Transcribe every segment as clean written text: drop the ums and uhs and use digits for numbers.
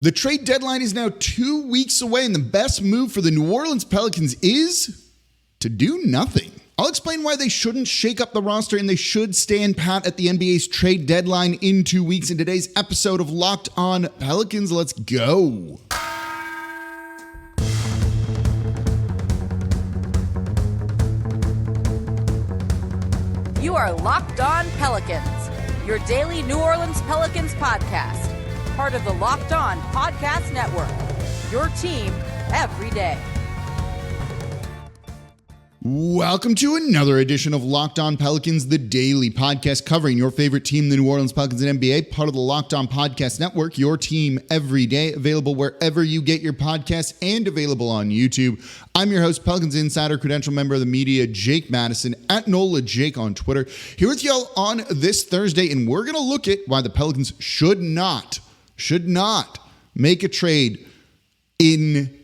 The trade deadline is now 2 weeks away, and the best move for the New Orleans Pelicans is to do nothing. I'll explain why they shouldn't shake up the roster and they should stand pat at the NBA's trade deadline in 2 weeks in today's episode of Locked On Pelicans. Let's go. You are Locked On Pelicans, your daily New Orleans Pelicans podcast. Part of the Locked On Podcast Network, your team every day. Welcome to another edition of Locked On Pelicans, the daily podcast covering your favorite team, the New Orleans Pelicans and NBA, part of the Locked On Podcast Network, your team every day, available wherever you get your podcasts and available on YouTube. I'm your host, Pelicans Insider, credential member of the media, Jake Madison, at NOLA Jake on Twitter, here with y'all on this Thursday, and we're going to look at why the Pelicans should not make a trade in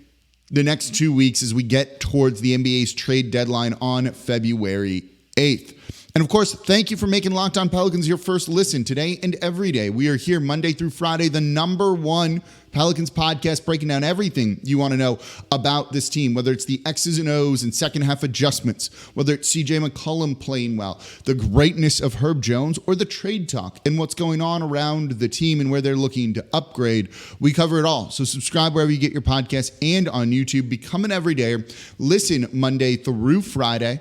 the next 2 weeks as we get towards the NBA's trade deadline on February 8th. And of course, thank you for making Locked On Pelicans your first listen today and every day. We are here Monday through Friday, the number one Pelicans podcast, breaking down everything you want to know about this team, whether it's the X's and O's and second half adjustments, whether it's CJ McCollum playing well, the greatness of Herb Jones, or the trade talk and what's going on around the team and where they're looking to upgrade. We cover it all. So subscribe wherever you get your podcasts and on YouTube. Become an everydayer. Listen Monday through Friday.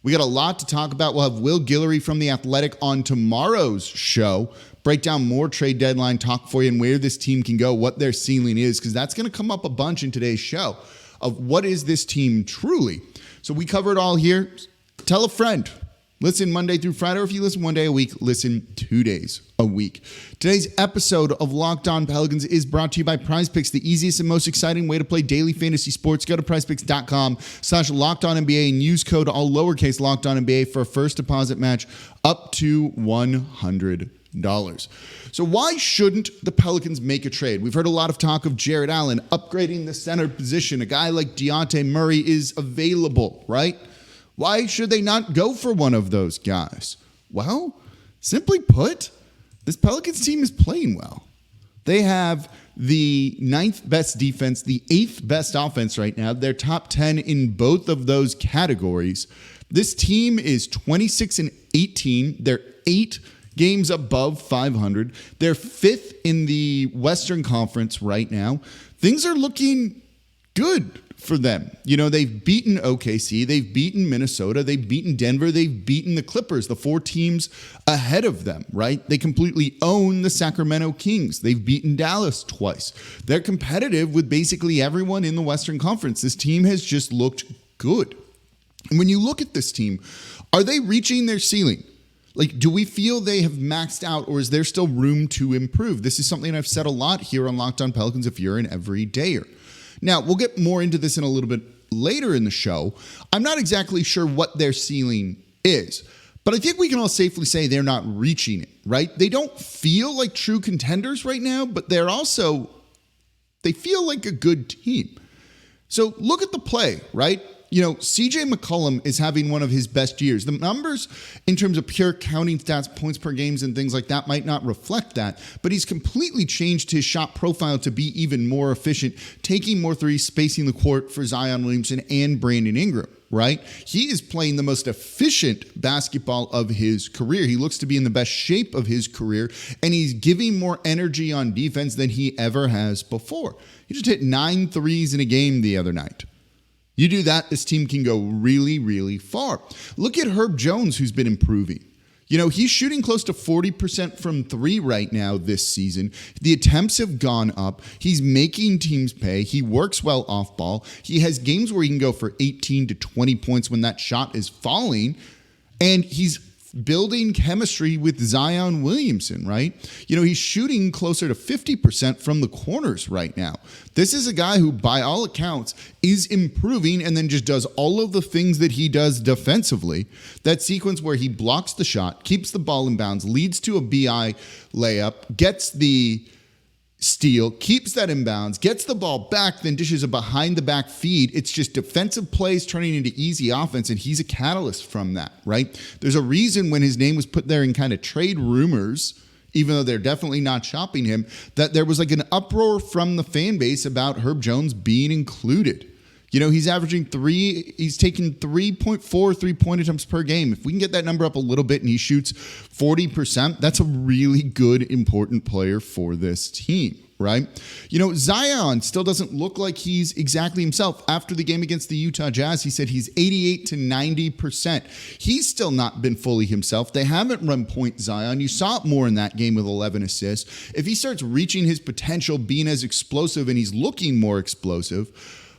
We got a lot to talk about. We'll have Will Guillory from The Athletic on tomorrow's show. Break down more trade deadline talk for you and where this team can go, what their ceiling is, because that's going to come up a bunch in today's show of what is this team truly. So we cover it all here. Tell a friend. Listen Monday through Friday, or if you listen one day a week, listen 2 days a week. Today's episode of Locked On Pelicans is brought to you by PrizePicks, the easiest and most exciting way to play daily fantasy sports. Go to PrizePicks.com/LockedOnNBA and use code all lowercase LockedOnNBA for a first deposit match up to $100. So why shouldn't the Pelicans make a trade? We've heard a lot of talk of Jarrett Allen upgrading the center position. A guy like Dejounte Murray is available, right? Why should they not go for one of those guys? Well, simply put, this Pelicans team is playing well. They have the 9th best defense, the 8th best offense right now. They're top 10 in both of those categories. This team is 26-18. They're 8 games above 500. They're 5th in the Western Conference right now. Things are looking good for them. You know, they've beaten OKC, they've beaten Minnesota, they've beaten Denver, they've beaten the Clippers, the 4 teams ahead of them, right? They completely own the Sacramento Kings. They've beaten Dallas twice. They're competitive with basically everyone in the Western Conference. This team has just looked good. And when you look at this team, are they reaching their ceiling? Like, do we feel they have maxed out, or is there still room to improve? This is something I've said a lot here on Locked On Pelicans if you're an everydayer. Now, we'll get more into this in a little bit later in the show. I'm not exactly sure what their ceiling is, but I think we can all safely say they're not reaching it, right? They don't feel like true contenders right now, but they feel like a good team. So look at the play, right? You know, CJ McCollum is having one of his best years. The numbers in terms of pure counting stats, points per games and things like that might not reflect that, but he's completely changed his shot profile to be even more efficient, taking more threes, spacing the court for Zion Williamson and Brandon Ingram, right? He is playing the most efficient basketball of his career. He looks to be in the best shape of his career, and he's giving more energy on defense than he ever has before. He just hit 9 threes in a game the other night. You do that, this team can go really, really far. Look at Herb Jones, who's been improving. You know, he's shooting close to 40% from 3 right now this season. The attempts have gone up. He's making teams pay. He works well off ball. He has games where he can go for 18 to 20 points when that shot is falling. And he's building chemistry with Zion Williamson, right? You know, he's shooting closer to 50% from the corners right now. This is a guy who, by all accounts, is improving and then just does all of the things that he does defensively. That sequence where he blocks the shot, keeps the ball in bounds, leads to a BI layup, gets the steal, keeps that in bounds, gets the ball back, then dishes a behind-the-back feed. It's just defensive plays turning into easy offense, and he's a catalyst from that, right? There's a reason when his name was put there in kind of trade rumors, even though they're definitely not shopping him, that there was like an uproar from the fan base about Herb Jones being included. You know, he's taking 3.4 3-point attempts per game. If we can get that number up a little bit and he shoots 40%, that's a really good, important player for this team, right? You know, Zion still doesn't look like he's exactly himself. After the game against the Utah Jazz, he said he's 88 to 90%. He's still not been fully himself. They haven't run point Zion. You saw it more in that game with 11 assists. If he starts reaching his potential, being as explosive, and he's looking more explosive,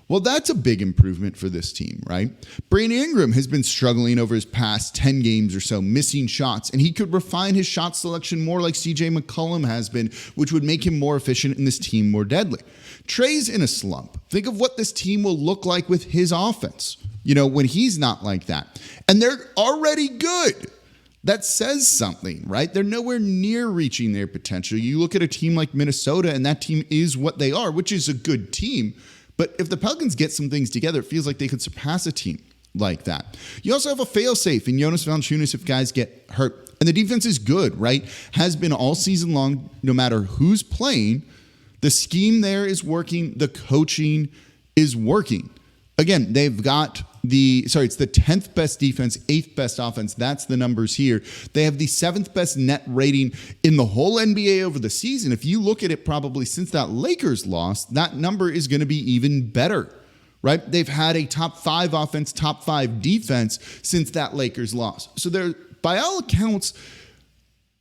well, that's a big improvement for this team, right? Brandon Ingram has been struggling over his past 10 games or so, missing shots, and he could refine his shot selection more like CJ McCollum has been, which would make him more efficient and this team more deadly. Trey's in a slump. Think of what this team will look like with his offense, you know, when he's not like that. And they're already good. That says something, right? They're nowhere near reaching their potential. You look at a team like Minnesota, and that team is what they are, which is a good team. But if the Pelicans get some things together, it feels like they could surpass a team like that. You also have a fail-safe in Jonas Valanciunas if guys get hurt. And the defense is good, right? Has been all season long, no matter who's playing. The scheme there is working. The coaching is working. Again, they've got it's the 10th best defense, 8th best offense. That's the numbers here. They have the 7th best net rating in the whole NBA over the season. If you look at it probably since that Lakers loss, that number is going to be even better, right? They've had a top 5 offense, top 5 defense since that Lakers loss. So they're, by all accounts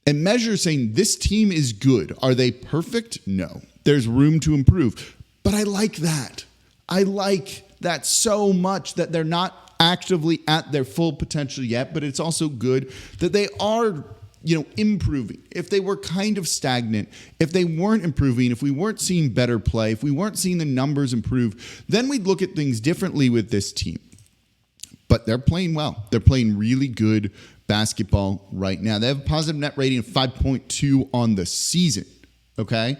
and measures, saying this team is good. Are they perfect? No. There's room to improve. But I like that. I like that so much, that they're not actively at their full potential yet, but it's also good that they are, you know, improving. If they were kind of stagnant, if they weren't improving, if we weren't seeing better play, if we weren't seeing the numbers improve, then we'd look at things differently with this team. But they're playing well. They're playing really good basketball right now. They have a positive net rating of 5.2 on the season, okay?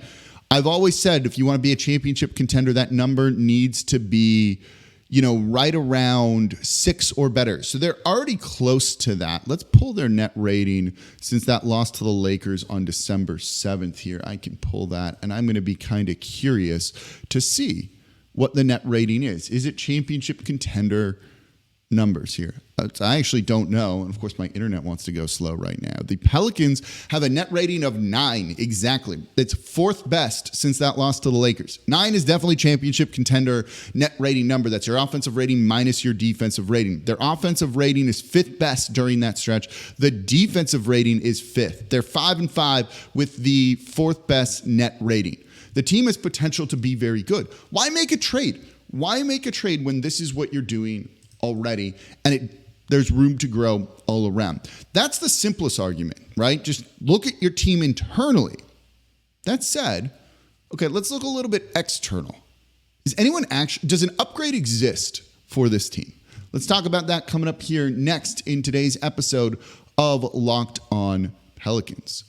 I've always said if you want to be a championship contender, that number needs to be, you know, right around 6 or better. So they're already close to that. Let's pull their net rating since that loss to the Lakers on December 7th here. I can pull that, and I'm going to be kind of curious to see what the net rating is. Is it championship contender numbers here? I actually don't know. And of course, my internet wants to go slow right now. The Pelicans have a net rating of 9 exactly. It's 4th best since that loss to the Lakers. 9 is definitely championship contender net rating number. That's your offensive rating minus your defensive rating. Their offensive rating is 5th best during that stretch. The defensive rating is 5th. They're 5-5 with the 4th best net rating. The team has potential to be very good. Why make a trade? Why make a trade when this is what you're doing already, and there's room to grow all around? That's the simplest argument, right? Just look at your team internally. That said, okay, let's look a little bit external. Does an upgrade exist for this team? Let's talk about that coming up here next in today's episode of Locked On Pelicans.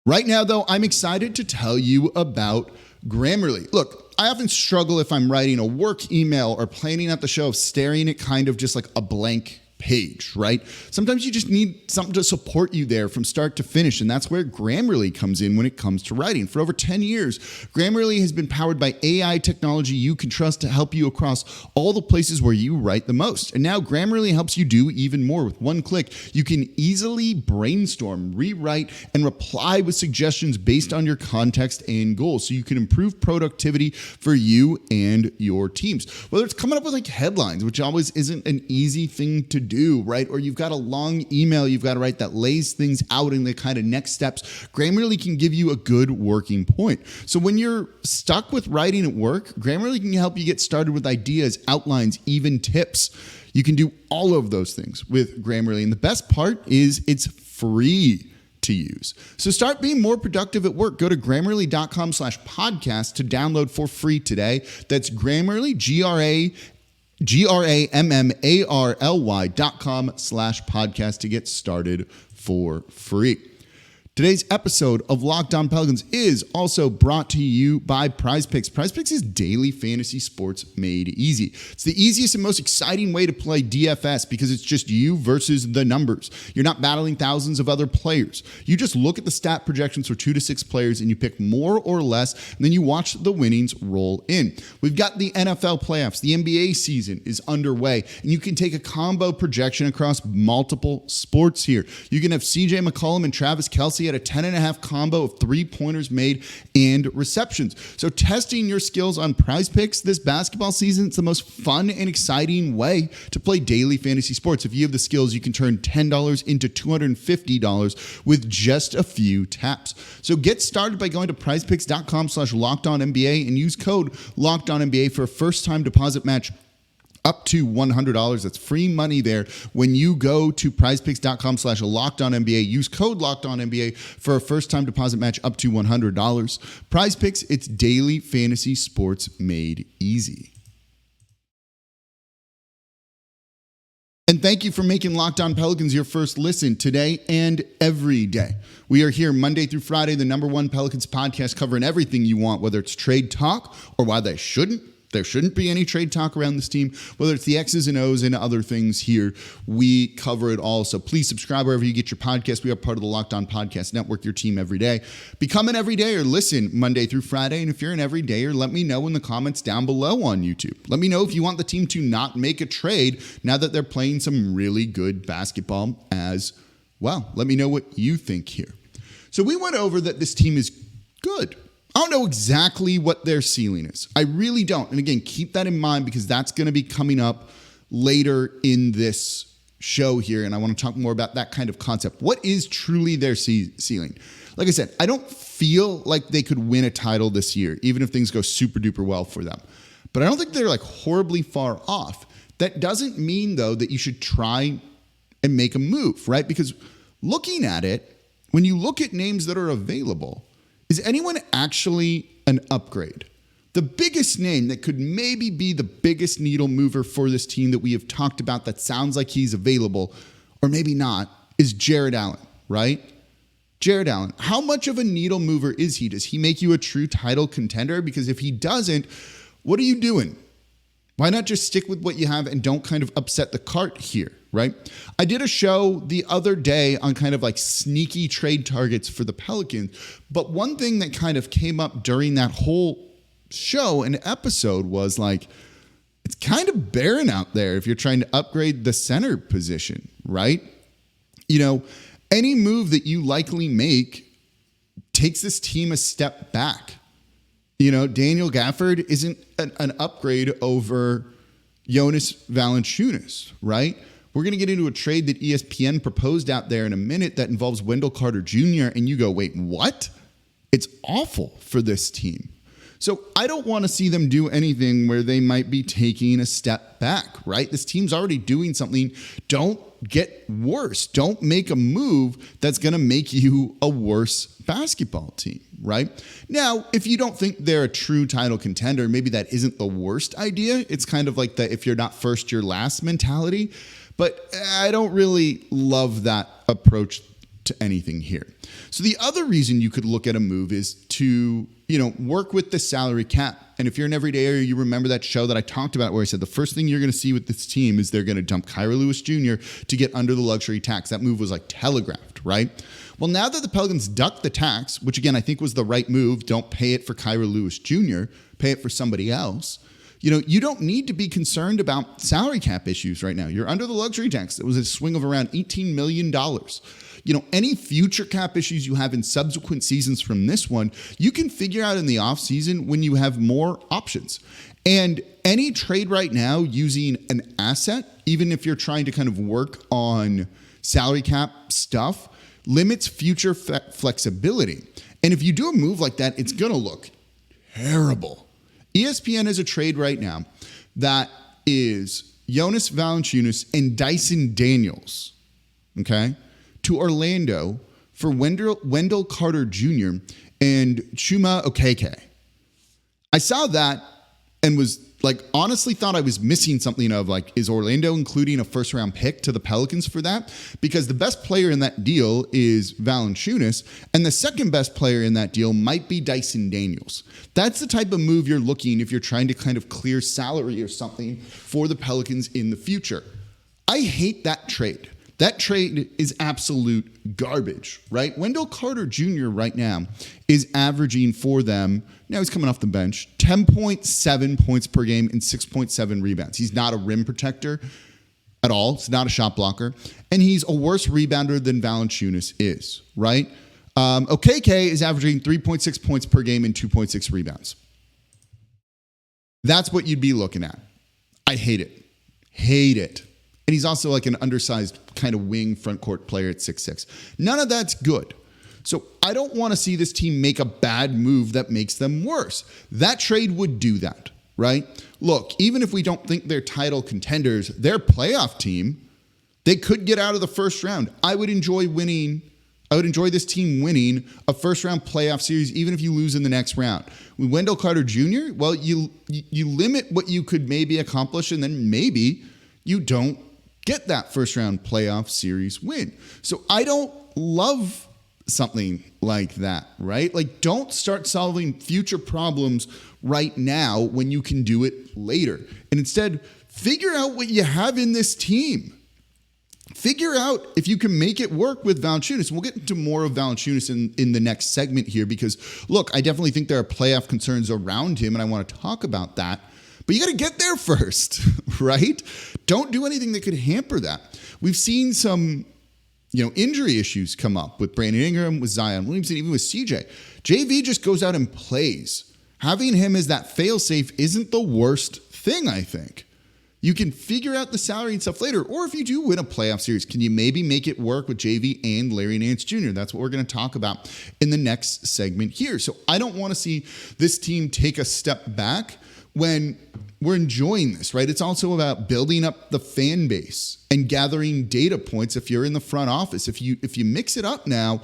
Right now, though, I'm excited to tell you about Grammarly. Look, I often struggle if I'm writing a work email or planning out the show of staring at kind of just like a blank page, right? Sometimes you just need something to support you there from start to finish, and that's where Grammarly comes in when it comes to writing. For over 10 years, Grammarly has been powered by AI technology you can trust to help you across all the places where you write the most. And now Grammarly helps you do even more. With one click, you can easily brainstorm, rewrite, and reply with suggestions based on your context and goals, so you can improve productivity for you and your teams. Whether it's coming up with like headlines, which always isn't an easy thing to do, right? Or you've got a long email you've got to write that lays things out in the kind of next steps. Grammarly can give you a good working point. So when you're stuck with writing at work, Grammarly can help you get started with ideas, outlines, even tips. You can do all of those things with Grammarly. And the best part is it's free to use. So start being more productive at work. Go to Grammarly.com/podcast to download for free today. That's Grammarly, Grammarly.com/podcast to get started for free. Today's episode of Locked On Pelicans is also brought to you by PrizePicks. PrizePicks is daily fantasy sports made easy. It's the easiest and most exciting way to play DFS because it's just you versus the numbers. You're not battling thousands of other players. You just look at the stat projections for 2 to 6 players and you pick more or less, and then you watch the winnings roll in. We've got the NFL playoffs. The NBA season is underway, and you can take a combo projection across multiple sports here. You can have CJ McCollum and Travis Kelce at a 10.5 combo of 3-pointers made and receptions. So testing your skills on PrizePicks this basketball season, it's the most fun and exciting way to play daily fantasy sports. If you have the skills, you can turn $10 into $250 with just a few taps. So get started by going to prizepicks.com/LockedOnNBA and use code LockedOnNBA for a first-time deposit match up to $100. That's free money there when you go to prizepicks.com/LockedOnNBA. Use code LockedOnNBA for a first-time deposit match up to $100. PrizePicks, it's daily fantasy sports made easy. And thank you for making Locked On Pelicans your first listen today and every day. We are here Monday through Friday, the #1 Pelicans podcast, covering everything you want, whether it's trade talk or why there shouldn't be any trade talk around this team, whether it's the X's and O's and other things here. We cover it all. So please subscribe wherever you get your podcast. We are part of the Locked On Podcast Network, your team every day. Become an everydayer. Listen Monday through Friday. And if you're an everydayer, let me know in the comments down below on YouTube. Let me know if you want the team to not make a trade now that they're playing some really good basketball as well. Let me know what you think here. So we went over that this team is good. I don't know exactly what their ceiling is. I really don't. And again, keep that in mind because that's going to be coming up later in this show here. And I want to talk more about that kind of concept. What is truly their ceiling? Like I said, I don't feel like they could win a title this year, even if things go super duper well for them. But I don't think they're like horribly far off. That doesn't mean, though, that you should try and make a move, right? Because looking at it, when you look at names that are available, is anyone actually an upgrade? The biggest name that could maybe be the biggest needle mover for this team that we have talked about that sounds like he's available, or maybe not, is Jared Allen, right? Jared Allen, how much of a needle mover is he? Does he make you a true title contender? Because if he doesn't, what are you doing? Why not just stick with what you have and don't kind of upset the cart here, right? I did a show the other day on kind of like sneaky trade targets for the Pelicans, but one thing that kind of came up during that whole show and episode was like, it's kind of barren out there if you're trying to upgrade the center position, right? You know, any move that you likely make takes this team a step back. You know, Daniel Gafford isn't an upgrade over Jonas Valanciunas, right? We're going to get into a trade that ESPN proposed out there in a minute that involves Wendell Carter Jr., and you go, wait, what? It's awful for this team. So I don't want to see them do anything where they might be taking a step back, right? This team's already doing something. Don't get worse. Don't make a move that's going to make you a worse basketball team, right? Now, if you don't think they're a true title contender, maybe that isn't the worst idea. It's kind of like the if you're not first, you're last mentality. But I don't really love that approach to anything here. So the other reason you could look at a move is to, work with the salary cap. And if you're an everydayer, you remember that show that I talked about where I said the first thing you're going to see with this team is they're going to dump Kyra Lewis Jr. to get under the luxury tax. That move was like telegraphed, right? Well, now that the Pelicans ducked the tax, which again, I think was the right move, don't pay it for Kyra Lewis Jr., pay it for somebody else. You don't need to be concerned about salary cap issues right now. You're under the luxury tax. It was a swing of around $18 million. Any future cap issues you have in subsequent seasons from this one, you can figure out in the offseason when you have more options. And any trade right now using an asset, even if you're trying to kind of work on salary cap stuff, limits future flexibility. And if you do a move like that, it's going to look terrible. ESPN has a trade right now that is Jonas Valanciunas and Dyson Daniels, okay, to Orlando for Wendell Carter Jr. and Chuma Okeke. I saw that and was honestly thought I was missing something of like, is Orlando including a first round pick to the Pelicans for that? Because the best player in that deal is Valanciunas, and the second best player in that deal might be Dyson Daniels. That's the type of move you're looking if you're trying to kind of clear salary or something for the Pelicans in the future. I hate that trade. That trade is absolute garbage, right? Wendell Carter Jr. right now is averaging for them, now he's coming off the bench, 10.7 points per game and 6.7 rebounds. He's not a rim protector at all. He's not a shot blocker. And he's a worse rebounder than Valanciunas is, right? OKK is averaging 3.6 points per game and 2.6 rebounds. That's what you'd be looking at. I hate it. Hate it. And he's also like an undersized kind of wing front court player at 6'6". None of that's good. So I don't want to see this team make a bad move that makes them worse. That trade would do that, right? Look, even if we don't think they're title contenders, they're a playoff team. They could get out of the first round. I would enjoy this team winning a first round playoff series, even if you lose in the next round. With Wendell Carter Jr., well, you limit what you could maybe accomplish, and then maybe you don't get that first round playoff series win. So I don't love something like that, right? Like, don't start solving future problems right now when you can do it later. And instead, figure out what you have in this team. Figure out if you can make it work with Valanciunas. We'll get into more of Valanciunas in the next segment here because, look, I definitely think there are playoff concerns around him, and I want to talk about that. But you got to get there first, right? Don't do anything that could hamper that. We've seen some, injury issues come up with Brandon Ingram, with Zion Williamson, even with CJ. JV just goes out and plays. Having him as that fail-safe isn't the worst thing, I think. You can figure out the salary and stuff later. Or if you do win a playoff series, can you maybe make it work with JV and Larry Nance Jr.? That's what we're going to talk about in the next segment here. So I don't want to see this team take a step back when we're enjoying this, right? It's also about building up the fan base and gathering data points if you're in the front office. If you mix it up now,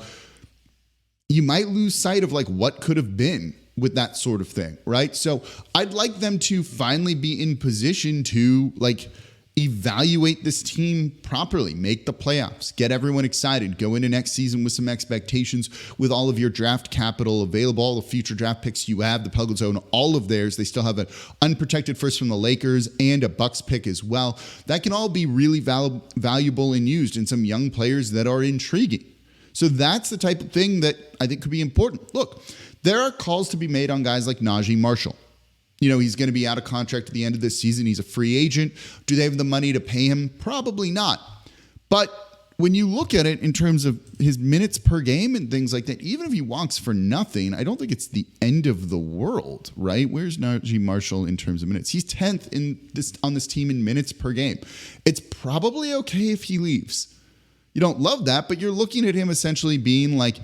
you might lose sight of like what could have been with that sort of thing, right? So I'd like them to finally be in position to like evaluate this team properly, make the playoffs, get everyone excited, go into next season with some expectations with all of your draft capital available, all the future draft picks you have. The Pelicans own all of theirs. They still have an unprotected first from the Lakers and a Bucks pick as well. That can all be really valuable and used in some young players that are intriguing. So that's the type of thing that I think could be important. Look, there are calls to be made on guys like Najee Marshall. He's going to be out of contract at the end of this season. He's a free agent. Do they have the money to pay him? Probably not. But when you look at it in terms of his minutes per game and things like that, even if he walks for nothing, I don't think it's the end of the world, right? Where's Najee Marshall in terms of minutes? He's 10th on this team in minutes per game. It's probably okay if he leaves. You don't love that, but you're looking at him essentially being like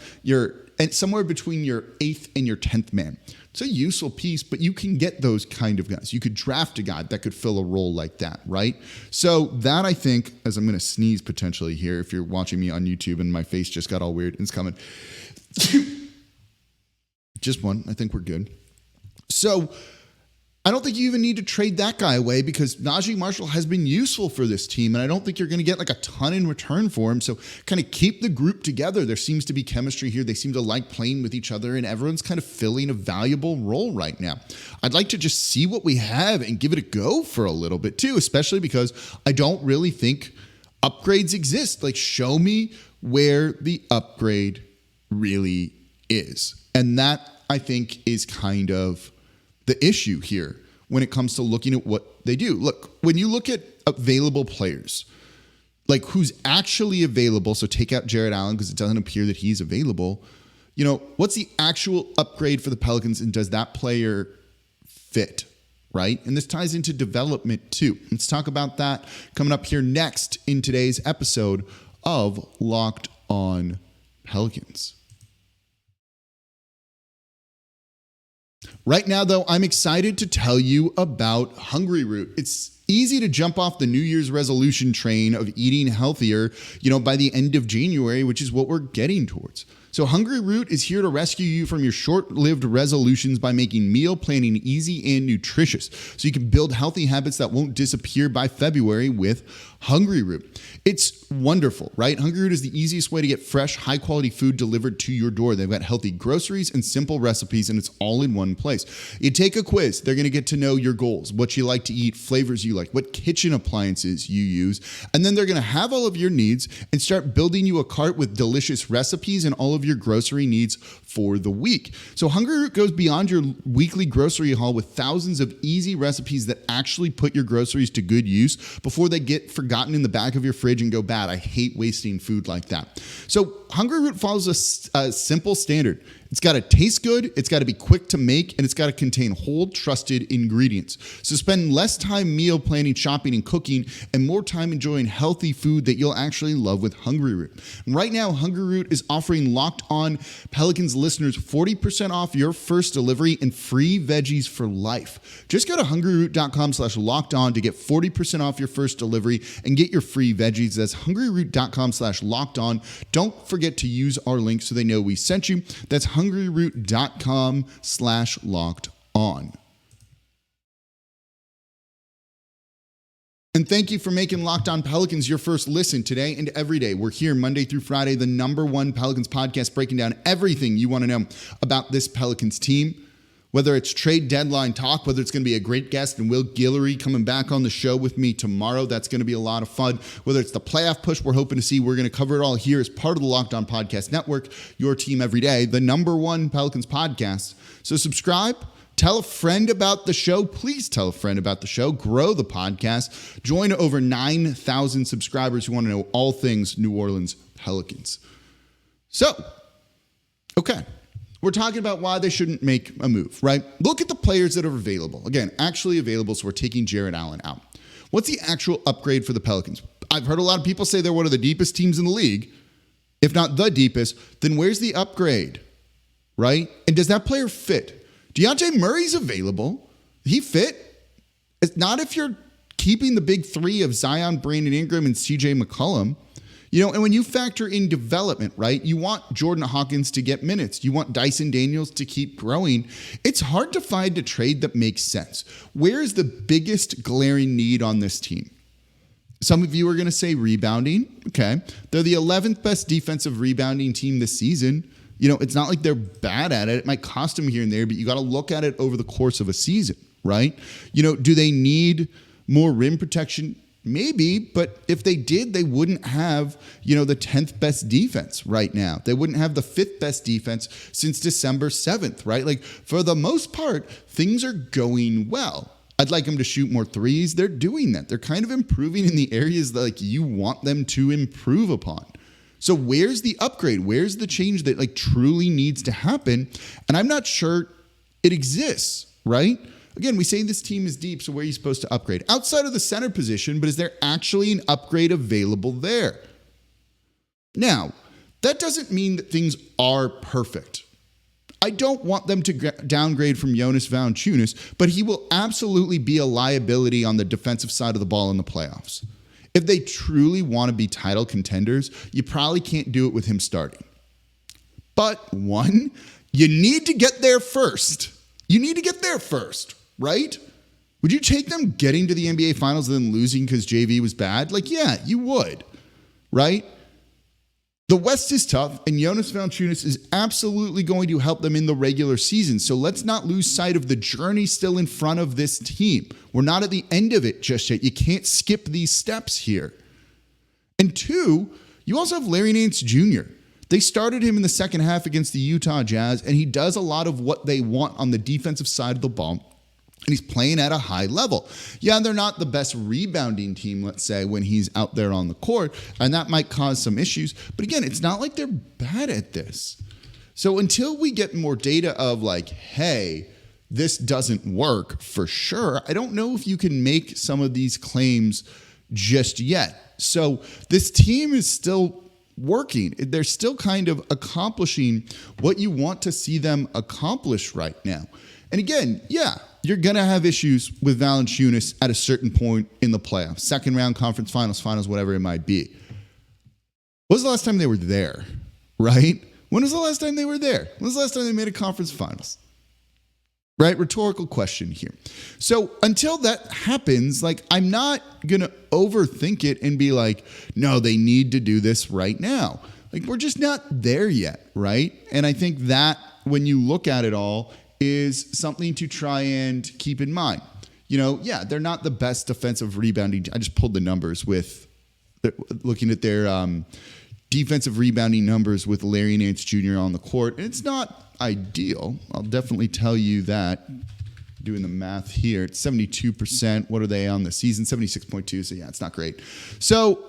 somewhere between your 8th and your 10th man. It's a useful piece, but you can get those kind of guys. You could draft a guy that could fill a role like that, right? So that, I think, as I'm going to sneeze potentially here, if you're watching me on YouTube and my face just got all weird and it's coming. Just one. I think we're good. So I don't think you even need to trade that guy away because Najee Marshall has been useful for this team, and I don't think you're going to get like a ton in return for him. So kind of keep the group together. There seems to be chemistry here. They seem to like playing with each other, and everyone's kind of filling a valuable role right now. I'd like to just see what we have and give it a go for a little bit too, especially because I don't really think upgrades exist. Like, show me where the upgrade really is. And that, I think, is kind of the issue here when it comes to looking at what they do. Look, when you look at available players, like who's actually available, so take out Jared Allen because it doesn't appear that he's available, what's the actual upgrade for the Pelicans, and does that player fit, right? And this ties into development too. Let's talk about that coming up here next in today's episode of Locked On Pelicans. Right now, though, I'm excited to tell you about Hungryroot. It's easy to jump off the New Year's resolution train of eating healthier, by the end of January, which is what we're getting towards. So So Hungryroot is here to rescue you from your short-lived resolutions by making meal planning easy and nutritious, so you can build healthy habits that won't disappear by February with Hungryroot. It's wonderful, right? Hungryroot is the easiest way to get fresh, high-quality food delivered to your door. They've got healthy groceries and simple recipes, and it's all in one place. You take a quiz. They're going to get to know your goals, what you like to eat, flavors you like, what kitchen appliances you use, and then they're going to have all of your needs and start building you a cart with delicious recipes and all of your grocery needs for the week. So Hungryroot goes beyond your weekly grocery haul with thousands of easy recipes that actually put your groceries to good use before they get forgotten in the back of your fridge and go bad. I hate wasting food like that. So Hungryroot follows a simple standard. It's got to taste good, it's got to be quick to make, and it's got to contain whole, trusted ingredients. So spend less time meal planning, shopping, and cooking, and more time enjoying healthy food that you'll actually love with Hungryroot. And right now, Hungryroot is offering Locked On Pelicans listeners 40% off your first delivery and free veggies for life. Just go to hungryroot.com/lockedon to get 40% off your first delivery and get your free veggies. That's hungryroot.com/lockedon. Don't forget to use our link so they know we sent you. That's hungryroot.com/lockedon. And thank you for making Locked On Pelicans your first listen today and every day. We're here Monday through Friday, the #1 Pelicans podcast, breaking down everything you want to know about this Pelicans team. Whether it's trade deadline talk, whether it's going to be a great guest and Will Guillory coming back on the show with me tomorrow. That's going to be a lot of fun. Whether it's the playoff push we're hoping to see, we're going to cover it all here as part of the Locked On Podcast Network, your team every day, the #1 Pelicans podcast. So subscribe. Tell a friend about the show. Please tell a friend about the show. Grow the podcast. Join over 9,000 subscribers who want to know all things New Orleans Pelicans. So, okay. We're talking about why they shouldn't make a move, right? Look at the players that are available. Again, actually available, so we're taking Jarrett Allen out. What's the actual upgrade for the Pelicans? I've heard a lot of people say they're one of the deepest teams in the league, if not the deepest. Then where's the upgrade, right? And does that player fit? Dejounte Murray's available. He fit? It's not if you're keeping the big three of Zion, Brandon Ingram, and CJ McCollum. You know, and when you factor in development, right, you want Jordan Hawkins to get minutes. You want Dyson Daniels to keep growing. It's hard to find a trade that makes sense. Where is the biggest glaring need on this team? Some of you are going to say rebounding. Okay. They're the 11th best defensive rebounding team this season. You know, it's not like they're bad at it. It might cost them here and there, but you got to look at it over the course of a season, right? You know, do they need more rim protection? Maybe, but if they did, they wouldn't have, you know, the 10th best defense right now. They wouldn't have the 5th best defense since December 7th, right? Like, for the most part, things are going well. I'd like them to shoot more threes. They're doing that. They're kind of improving in the areas that, like, you want them to improve upon. So where's the upgrade? Where's the change that, like, truly needs to happen? And I'm not sure it exists, right? Again, we say this team is deep, so where are you supposed to upgrade? Outside of the center position, but is there actually an upgrade available there? Now, that doesn't mean that things are perfect. I don't want them to downgrade from Jonas Valanciunas, but he will absolutely be a liability on the defensive side of the ball in the playoffs. If they truly want to be title contenders, you probably can't do it with him starting. But one, you need to get there first. You need to get there first. Right? Would you take them getting to the NBA Finals and then losing because JV was bad? Like, yeah, you would. Right? The West is tough, and Jonas Valanciunas is absolutely going to help them in the regular season. So let's not lose sight of the journey still in front of this team. We're not at the end of it just yet. You can't skip these steps here. And two, you also have Larry Nance Jr. They started him in the second half against the Utah Jazz, and he does a lot of what they want on the defensive side of the ball. And he's playing at a high level. Yeah, they're not the best rebounding team, let's say, when he's out there on the court, and that might cause some issues. But again, it's not like they're bad at this. So until we get more data of like, hey, this doesn't work for sure, I don't know if you can make some of these claims just yet. So this team is still working. They're still kind of accomplishing what you want to see them accomplish right now. And again, yeah, you're going to have issues with Valanciunas at a certain point in the playoffs, second round, conference finals, whatever it might be. When was the last time they were there, right? When was the last time they were there? When was the last time they made a conference finals? Right? Rhetorical question here. So until that happens, like, I'm not going to overthink it and be like, no, they need to do this right now. Like, we're just not there yet, right? And I think that when you look at it all is something to try and keep in mind. Yeah, they're not the best defensive rebounding. I just pulled the numbers with looking at their defensive rebounding numbers with Larry Nance Jr. on the court. And it's not ideal. I'll definitely tell you that. Doing the math here, it's 72%. What are they on the season? 76.2. So yeah, it's not great. So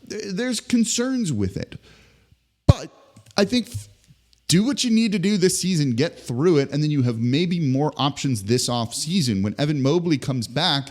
there's concerns with it. But I think do what you need to do this season, get through it, and then you have maybe more options this offseason. When Evan Mobley comes back,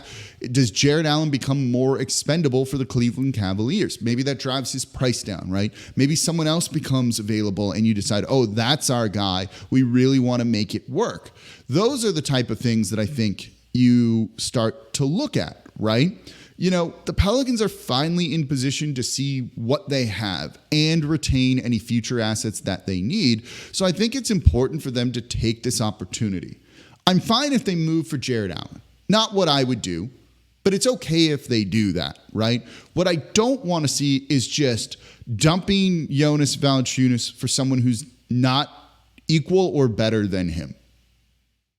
does Jared Allen become more expendable for the Cleveland Cavaliers? Maybe that drives his price down, right? Maybe someone else becomes available and you decide, oh, that's our guy. We really want to make it work. Those are the type of things that I think you start to look at, right? The Pelicans are finally in position to see what they have and retain any future assets that they need. So I think it's important for them to take this opportunity. I'm fine if they move for Jared Allen. Not what I would do, but it's okay if they do that, right? What I don't want to see is just dumping Jonas Valanciunas for someone who's not equal or better than him.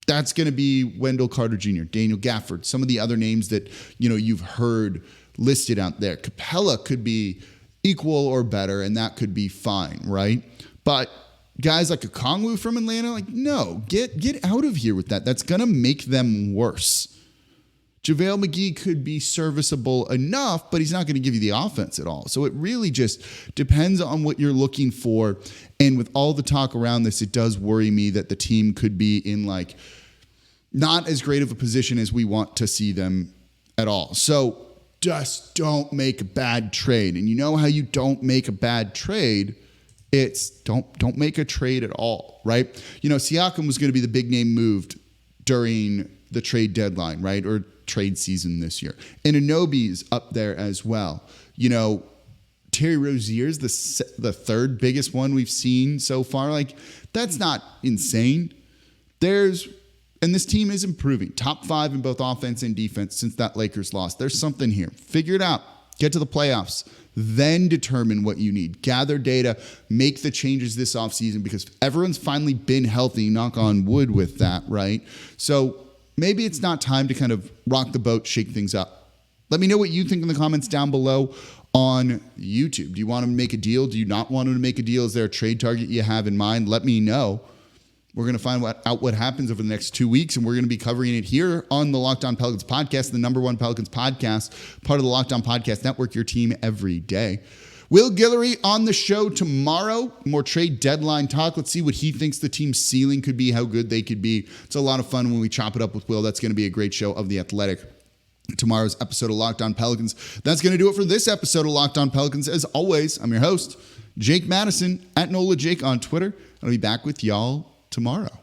That's going to be Wendell Carter Jr., Daniel Gafford, some of the other names that, you've heard listed out there. Capella could be equal or better, and that could be fine, right? But guys like Okongwu from Atlanta, like, no, get out of here with that. That's going to make them worse. JaVale McGee could be serviceable enough, but he's not going to give you the offense at all. So it really just depends on what you're looking for. And with all the talk around this, it does worry me that the team could be in not as great of a position as we want to see them at all. So just don't make a bad trade. And you know how you don't make a bad trade? It's don't make a trade at all, right? Siakam was going to be the big name moved during the trade deadline, right? Or trade season this year. And Anunoby's up there as well. Terry Rozier's the third biggest one we've seen so far. Like, that's not insane. And this team is improving. Top 5 in both offense and defense since that Lakers loss. There's something here. Figure it out. Get to the playoffs. Then determine what you need. Gather data. Make the changes this offseason because everyone's finally been healthy, knock on wood with that, right? So maybe it's not time to kind of rock the boat, shake things up. Let me know what you think in the comments down below on YouTube. Do you want to make a deal? Do you not want to make a deal? Is there a trade target you have in mind? Let me know. We're going to find out what happens over the next 2 weeks, and we're going to be covering it here on the Locked On Pelicans podcast, the #1 Pelicans podcast, part of the Locked On Podcast Network, your team every day. Will Guillory on the show tomorrow. More trade deadline talk. Let's see what he thinks the team's ceiling could be, how good they could be. It's a lot of fun when we chop it up with Will. That's going to be a great show of The Athletic. Tomorrow's episode of Locked On Pelicans. That's going to do it for this episode of Locked On Pelicans. As always, I'm your host, Jake Madison, at NOLA Jake on Twitter. I'll be back with y'all tomorrow.